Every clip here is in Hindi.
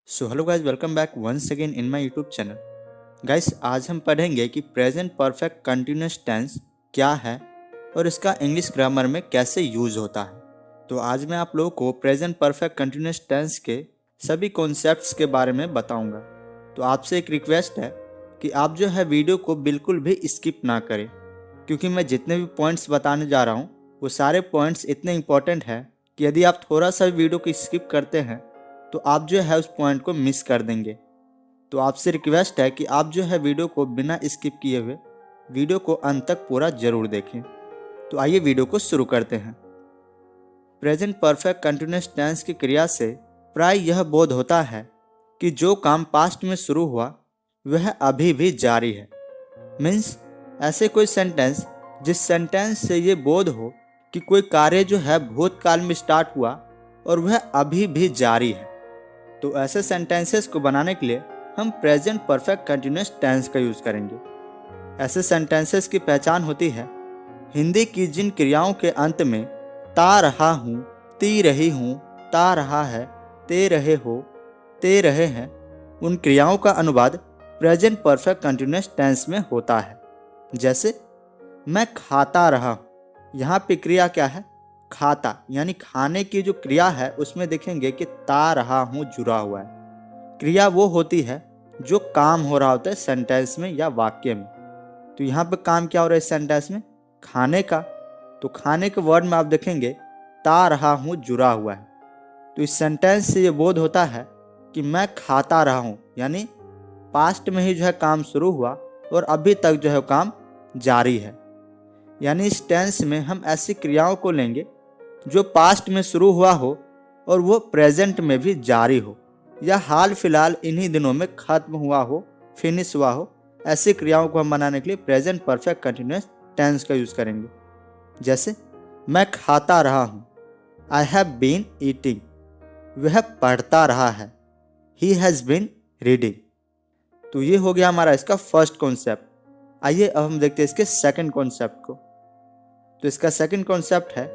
So hello guys, welcome back once again in my YouTube channel. Guys, आज हम पढ़ेंगे कि प्रेजेंट परफेक्ट कंटिन्यूअस टेंस क्या है और इसका इंग्लिश ग्रामर में कैसे यूज होता है। तो आज मैं आप लोगों को प्रेजेंट परफेक्ट कंटिन्यूअस टेंस के सभी कॉन्सेप्ट्स के बारे में बताऊंगा। तो आपसे एक रिक्वेस्ट है कि आप जो है वीडियो को बिल्कुल भी स्किप ना करें, क्योंकि मैं जितने भी पॉइंट्स बताने जा रहा हूँ वो सारे पॉइंट्स इतने इंपॉर्टेंट हैं कि यदि आप थोड़ा सा भी वीडियो को स्किप करते हैं तो आप जो है उस पॉइंट को मिस कर देंगे। तो आपसे रिक्वेस्ट है कि आप जो है वीडियो को बिना स्किप किए हुए वीडियो को अंत तक पूरा जरूर देखें। तो आइए वीडियो को शुरू करते हैं। प्रेजेंट परफेक्ट कंटिन्यूअस टेंस की क्रिया से प्राय यह बोध होता है कि जो काम पास्ट में शुरू हुआ वह अभी भी जारी है। मीन्स ऐसे कोई सेंटेंस जिस सेंटेंस से ये बोध हो कि कोई कार्य जो है भूतकाल में स्टार्ट हुआ और वह अभी भी जारी है। तो ऐसे सेंटेंसेस को बनाने के लिए हम प्रेजेंट परफेक्ट कंटिन्यूअस टेंस का यूज करेंगे। ऐसे सेंटेंसेस की पहचान होती है हिंदी की जिन क्रियाओं के अंत में ता रहा हूँ, ती रही हूँ, ता रहा है, ते रहे हो, ते रहे हैं, उन क्रियाओं का अनुवाद प्रेजेंट परफेक्ट कंटिन्यूअस टेंस में होता है। जैसे मैं खाता रहा हूँ, यहाँ पे क्रिया क्या है? खाता, यानी खाने की जो क्रिया है उसमें देखेंगे कि ता रहा हूँ जुड़ा हुआ है। क्रिया वो होती है जो काम हो रहा होता है सेंटेंस में या वाक्य में। तो यहाँ पे काम क्या हो रहा है इस सेंटेंस में? खाने का। तो खाने के वर्ड में आप देखेंगे ता रहा हूँ जुड़ा हुआ है। तो इस सेंटेंस से ये बोध होता है कि मैं खाता रहा हूँ, यानी पास्ट में ही जो है काम शुरू हुआ और अभी तक जो है काम जारी है। यानी इस टेंस में हम ऐसी क्रियाओं को लेंगे जो पास्ट में शुरू हुआ हो और वो प्रेजेंट में भी जारी हो, या हाल फिलहाल इन्हीं दिनों में खत्म हुआ हो, फिनिश हुआ हो। ऐसी क्रियाओं को हम बनाने के लिए प्रेजेंट परफेक्ट कंटिन्यूअस टेंस का यूज करेंगे। जैसे मैं खाता रहा हूँ, आई हैव बीन ईटिंग, वह पढ़ता रहा है, ही हैज बीन रीडिंग। तो ये हो गया हमारा इसका फर्स्ट कॉन्सेप्ट। आइए अब हम देखते हैं इसके सेकंड कॉन्सेप्ट को। तो इसका सेकंड कॉन्सेप्ट है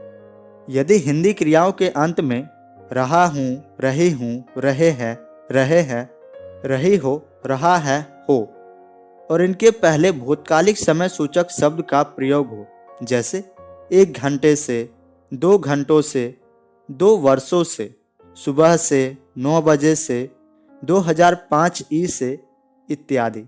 यदि हिंदी क्रियाओं के अंत में रहा हूं, रही हूं, रहे हैं, रही हो, रहा है, हो और इनके पहले भूतकालिक समय सूचक शब्द का प्रयोग हो, जैसे 1 घंटे से, 2 घंटों से, 2 वर्षों से, सुबह से, 9 बजे से, 2005 ई से इत्यादि।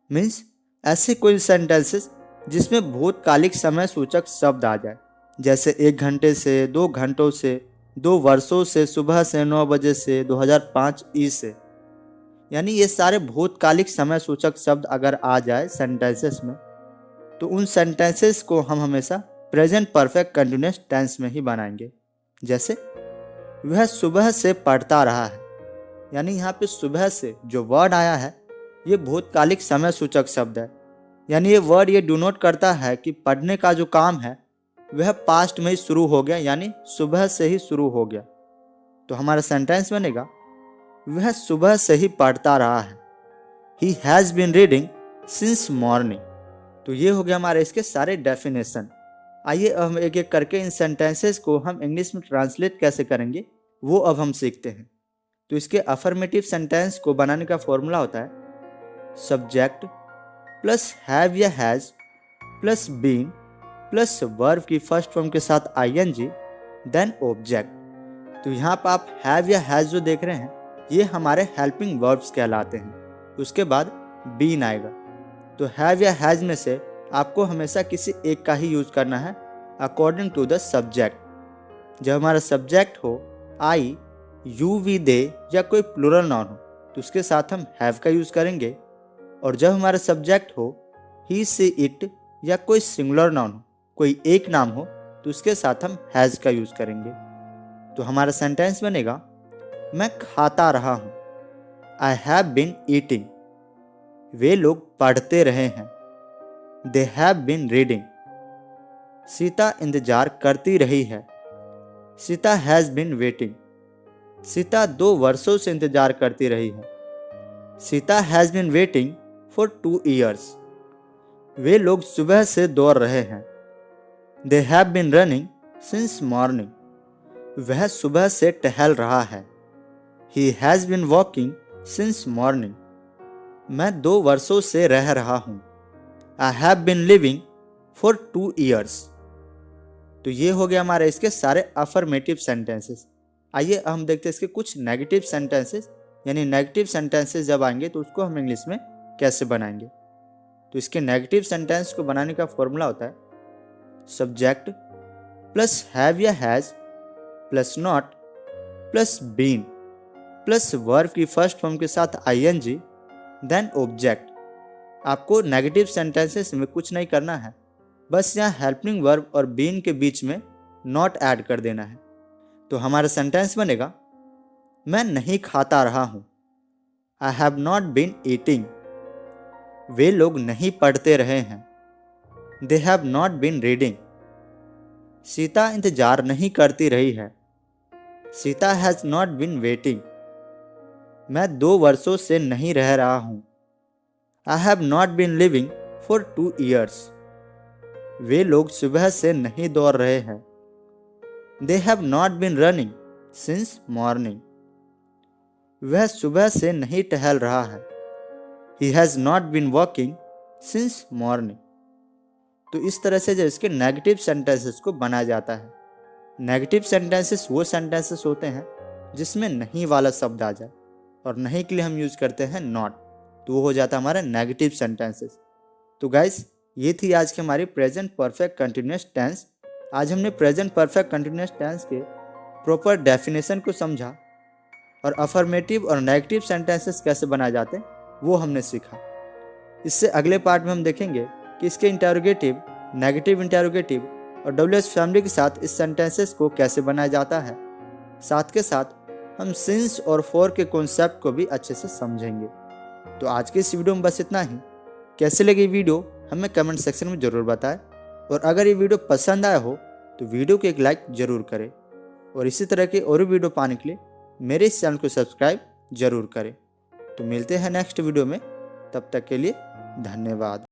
मीन्स ऐसे कोई सेंटेंसेस जिसमें भूतकालिक समय सूचक शब्द आ जाए, जैसे 1 घंटे से, 2 घंटों से, 2 वर्षों से, सुबह से, 9 बजे से, 2005 ई से। यानी ये सारे भूतकालिक समय सूचक शब्द अगर आ जाए सेंटेंसेस में तो उन सेंटेंसेस को हम हमेशा प्रेजेंट परफेक्ट कंटिन्यूअस टेंस में ही बनाएंगे। जैसे वह सुबह से पढ़ता रहा है, यानी यहाँ पे सुबह से जो वर्ड आया है ये भूतकालिक समय सूचक शब्द है। यानी ये वर्ड ये डिनोट करता है कि पढ़ने का जो काम है वह पास्ट में ही शुरू हो गया, यानी सुबह से ही शुरू हो गया। तो हमारा सेंटेंस बनेगा वह सुबह से ही पढ़ता रहा है, he has been reading since morning. तो ये हो गया हमारे इसके सारे डेफिनेशन। आइए अब हम एक एक करके इन सेंटेंसेस को हम इंग्लिश में ट्रांसलेट कैसे करेंगे वो अब हम सीखते हैं। तो इसके अफर्मेटिव सेंटेंस को बनाने का फॉर्मूला होता है सब्जेक्ट प्लस हैव या has plus been plus verb की फर्स्ट फॉर्म के साथ आईएनजी देन ऑब्जेक्ट। तो यहाँ पर आप हैव या हैज जो देख रहे हैं ये हमारे हेल्पिंग वर्ब्स कहलाते हैं। उसके बाद बीन आएगा। तो हैव या हैज में से आपको हमेशा किसी एक का ही यूज करना है अकॉर्डिंग टू द सब्जेक्ट। जब हमारा सब्जेक्ट हो आई, यू, वी, दे या कोई प्लूरल नाउन हो तो उसके साथ हम हैव का यूज करेंगे। और जब हमारा सब्जेक्ट हो ही, सी, इट या कोई सिंगुलर नाउन हो, कोई एक नाम हो तो उसके साथ हम हैज का यूज करेंगे। तो हमारा सेंटेंस बनेगा मैं खाता रहा हूं, आई हैव बीन ईटिंग, वे लोग पढ़ते रहे हैं, they have been reading, Sita इंतजार करती रही है, Sita has been waiting, Sita 2 वर्षों से इंतजार करती रही है, Sita has been waiting for 2 years, वे लोग सुबह से दौड़ रहे हैं, they have been running since morning, वह सुबह से टहल रहा है, He has been walking since morning. मैं 2 वर्षों से रह रहा हूँ. I have been living for 2 years. तो ये हो गया हमारे इसके सारे अफर्मेटिव सेंटेंसेस. आइए हम देखते हैं इसके कुछ नेगेटिव सेंटेंसेस, यानी नेगेटिव सेंटेंसेस जब आएंगे तो उसको हम इंग्लिश में कैसे बनाएंगे. तो इसके नेगेटिव सेंटेंस को बनाने का फॉर्मूला होता है सब्जेक्ट प्लस हैव या has plus not plus been plus verb की फर्स्ट फॉर्म के साथ आईएनजी देन ऑब्जेक्ट. आपको नेगेटिव सेंटेंसेस में कुछ नहीं करना है, बस यहाँ हेल्पिंग वर्ब और बीन के बीच में नॉट ऐड कर देना है. तो हमारा सेंटेंस बनेगा मैं नहीं खाता रहा हूँ. I have not been eating. वे लोग नहीं पढ़ते रहे हैं. They have not been reading. Sita इंतजार नहीं करती रही है. Sita has not been waiting. मैं 2 वर्षों से नहीं रह रहा हूँ. I have not been living for 2 years. वे लोग सुबह से नहीं दौड़ रहे हैं. They have not been running since morning. वह सुबह से नहीं टहल रहा है. He has not been walking since morning. तो इस तरह से जो इसके नेगेटिव सेंटेंसेस को बनाया जाता है. नेगेटिव सेंटेंसेस वो सेंटेंसेस होते हैं जिसमें नहीं वाला शब्द आ जाए, और नहीं के लिए हम यूज करते हैं नॉट, तो वो हो जाता है हमारा नेगेटिव सेंटेंसेस. तो गाइस ये थी आज की हमारी प्रेजेंट परफेक्ट कंटिन्यूअस टेंस. आज हमने प्रेजेंट परफेक्ट कंटिन्यूअस टेंस के प्रॉपर डेफिनेशन को समझा और अफर्मेटिव और नेगेटिव सेंटेंसेस कैसे बनाए जाते हैं वो हमने सीखा. इससे अगले पार्ट में हम देखेंगे कि इसके इंटरोगेटिव, नेगेटिव इंटरोगेटिव और WH फैमिली के साथ इस सेंटेंसेस को कैसे बनाया जाता है. साथ के साथ हम सिंस और फॉर के कॉन्सेप्ट को भी अच्छे से समझेंगे. तो आज की इस वीडियो में बस इतना ही. कैसे लगी वीडियो हमें कमेंट सेक्शन में ज़रूर बताएं, और अगर ये वीडियो पसंद आया हो तो वीडियो को एक लाइक ज़रूर करें, और इसी तरह के और वीडियो पाने के लिए मेरे इस चैनल को सब्सक्राइब ज़रूर करें. तो मिलते हैं नेक्स्ट वीडियो में. तब तक के लिए धन्यवाद.